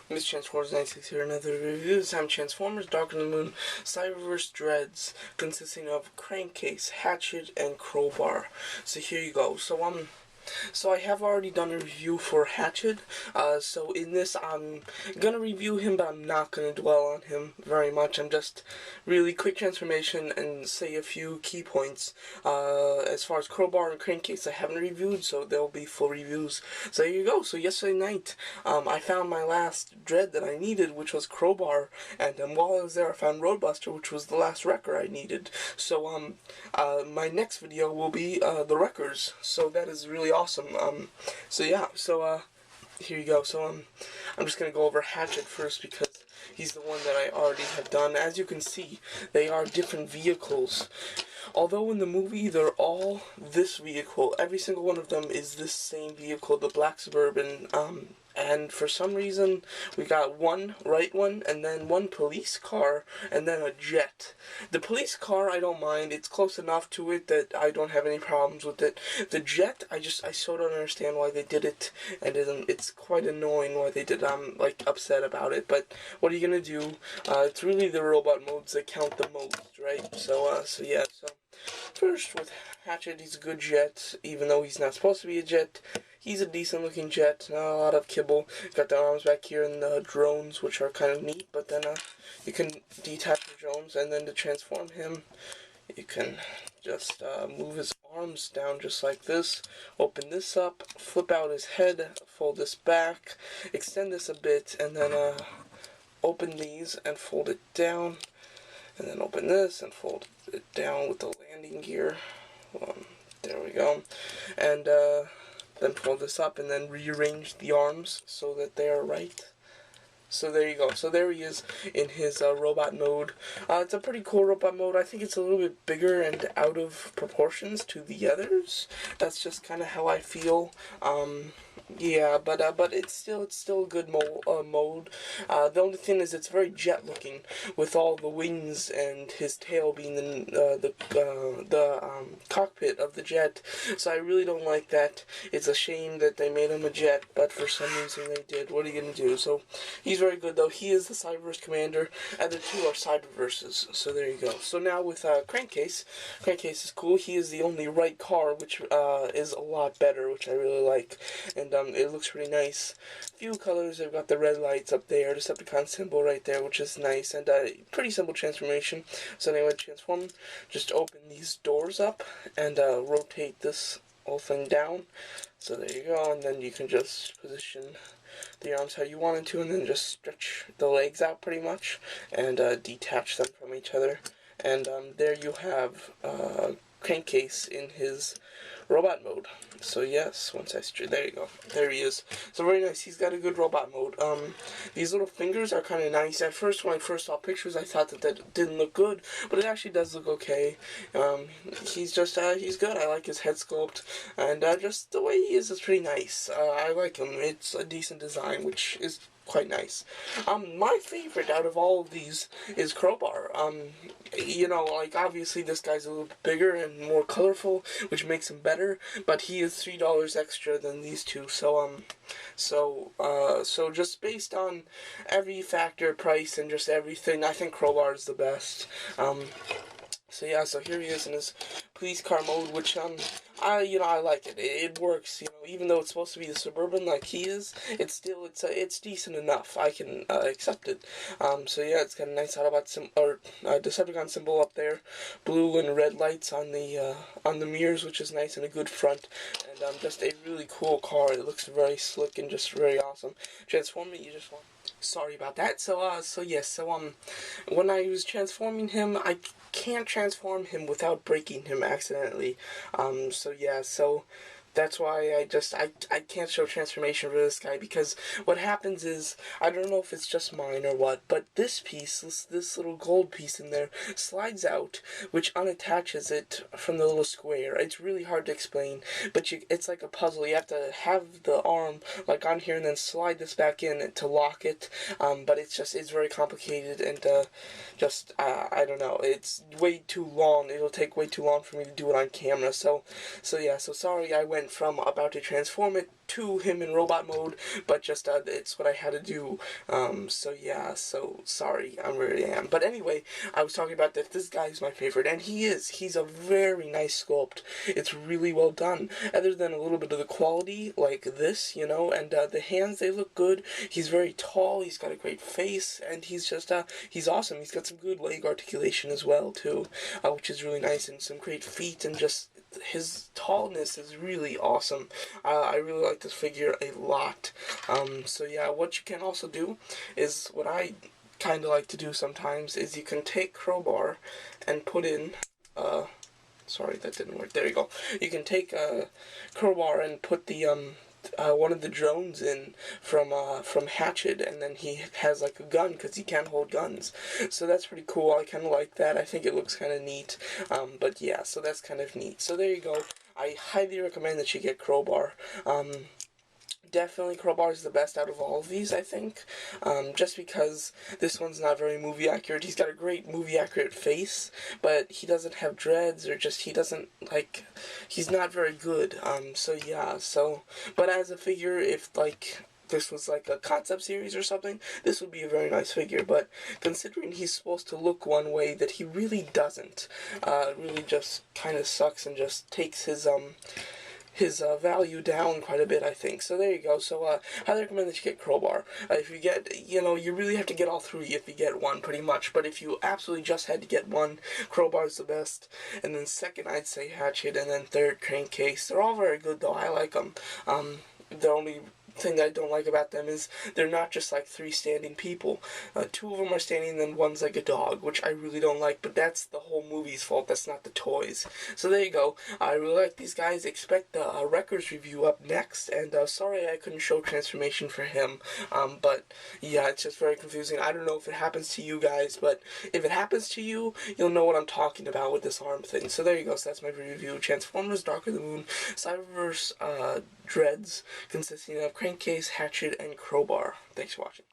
This Transformers 96 here, another review. This time Transformers Dark of the Moon Cyberverse Dreads, consisting of Crankcase, Hatchet, and Crowbar. So here you go. So I have already done a review for Hatchet, so in this I'm gonna review him, but I'm not gonna dwell on him very much. I'm just really quick transformation and say a few key points. As far as Crowbar and Crankcase, I haven't reviewed, so there'll be full reviews. So there you go. So yesterday night, I found my last dread that I needed, which was Crowbar, and while I was there, I found Roadbuster, which was the last wrecker I needed. So my next video will be the wreckers. So that is really awesome. Here you go. I'm just gonna go over Hatchet first because he's the one that I already have done. As you can see, they are different vehicles. Although in the movie they're all this vehicle, every single one of them is this same vehicle, the black Suburban, and for some reason we got one right one, and then one police car, and then a jet. The police car I don't mind, it's close enough to it that I don't have any problems with it. The jet, I so don't understand why they did it, and it's quite annoying why they did it. I'm like upset about it, but what are you gonna do? It's really the robot modes that count the most, right? So first with Hatchet, he's a good jet, even though he's not supposed to be a jet. He's a decent looking jet, not a lot of kibble. Got the arms back here and the drones, which are kind of neat, but then you can detach the drones, and then to transform him, you can just move his arms down just like this, open this up, flip out his head, fold this back, extend this a bit, and then open these and fold it down, and then open this and fold it down with the landing gear. There we go. And then fold this up and then rearrange the arms so that they are right. So there you go. So there he is in his robot mode. It's a pretty cool robot mode. I think it's a little bit bigger and out of proportions to the others. That's just kind of how I feel. Yeah, but it's still a good mode. The only thing is it's very jet looking with all the wings and his tail being in the cockpit of the jet. So I really don't like that. It's a shame that they made him a jet, but for some reason they did. What are you gonna do? So he's very good though. He is the Cyberverse Commander, and the two are Cyberverses. So there you go. So now with Crankcase is cool. He is the only right car, which is a lot better, which I really like, and it looks pretty nice. Few colors. They've got the red lights up there, Decepticon symbol right there, which is nice, and pretty simple transformation. So anyway, transform. Just open these doors up and rotate this whole thing down. So there you go, and then you can just position the arms how you want it to, and then just stretch the legs out pretty much, and detach them from each other. And there you have Crankcase in his robot mode. So yes, there you go. There he is. So very nice. He's got a good robot mode. These little fingers are kind of nice. At first, when I first saw pictures, I thought that didn't look good, but it actually does look okay. He's good. I like his head sculpt, and just the way he is pretty nice. I like him. It's a decent design, which is quite nice. My favorite out of all of these is Crowbar. You know, like obviously this guy's a little bit bigger and more colorful, which makes him better, but he is $3 extra than these two. So just based on every factor, price, and just everything, I think Crowbar is the best. So yeah, so here he is in his police car mode, which I like it. It works, even though it's supposed to be the Suburban like he is, it's decent enough. I can accept it. So yeah, it's got a nice Autobot Decepticon symbol up there, blue and red lights on the mirrors, which is nice, and a good front, and just a really cool car. It looks very slick and just very awesome. Transform it, you just want. Sorry about that. When I was transforming him, I can't transform him without breaking him accidentally. So that's why I can't show transformation for this guy, because what happens is, I don't know if it's just mine or what, but this piece, this little gold piece in there, slides out, which unattaches it from the little square. It's really hard to explain, but it's like a puzzle. You have to have the arm like on here and then slide this back in to lock it, but it's very complicated, and I don't know, it's way too long. It'll take way too long for me to do it on camera, so sorry I went went from about to transform it to him in robot mode, but just it's what I had to do. So yeah, so sorry, I really am. But anyway, I was talking about that this guy is my favorite, and he is. He's a very nice sculpt. It's really well done. Other than a little bit of the quality, like this, you know, and the hands, they look good. He's very tall. He's got a great face, and he's just he's awesome. He's got some good leg articulation as well too, which is really nice, and some great feet, and just his tallness is really awesome. I really like this figure a lot. So yeah, what you can also do is what I kind of like to do sometimes is you can take Crowbar and put in sorry, that didn't work. There you go. You can take Crowbar and put the one of the drones in from Hatchet, and then he has like a gun because he can't hold guns. So that's pretty cool. I kind of like that. I think it looks kind of neat. But yeah, so that's kind of neat. So there you go. I highly recommend that you get Crowbar. Definitely Crowbar is the best out of all of these, I think, just because this one's not very movie accurate. He's got a great movie accurate face, but he doesn't have dreads, or just he doesn't, like, he's not very good. So yeah, so, but as a figure, if like this was like a concept series or something, this would be a very nice figure. But considering he's supposed to look one way that he really doesn't, really just kind of sucks and just takes his value down quite a bit, I think. So there you go. So I highly recommend that you get Crowbar. If you get, you know, you really have to get all three if you get one, pretty much. But if you absolutely just had to get one, Crowbar's the best. And then second, I'd say Hatchet. And then third, Crankcase. They're all very good, though. I like them. The only thing I don't like about them is they're not just like three standing people. Two of them are standing, and then one's like a dog, which I really don't like, but that's the whole movie's fault. That's not the toys. So there you go. I really like these guys. Expect the Wreckers review up next, and sorry I couldn't show transformation for him, but yeah, it's just very confusing. I don't know if it happens to you guys, but if it happens to you, you'll know what I'm talking about with this arm thing. So there you go. So that's my review. Transformers Dark of the Moon, Cyberverse Dreads, consisting of Crankcase, Hatchet, and Crowbar. Thanks for watching.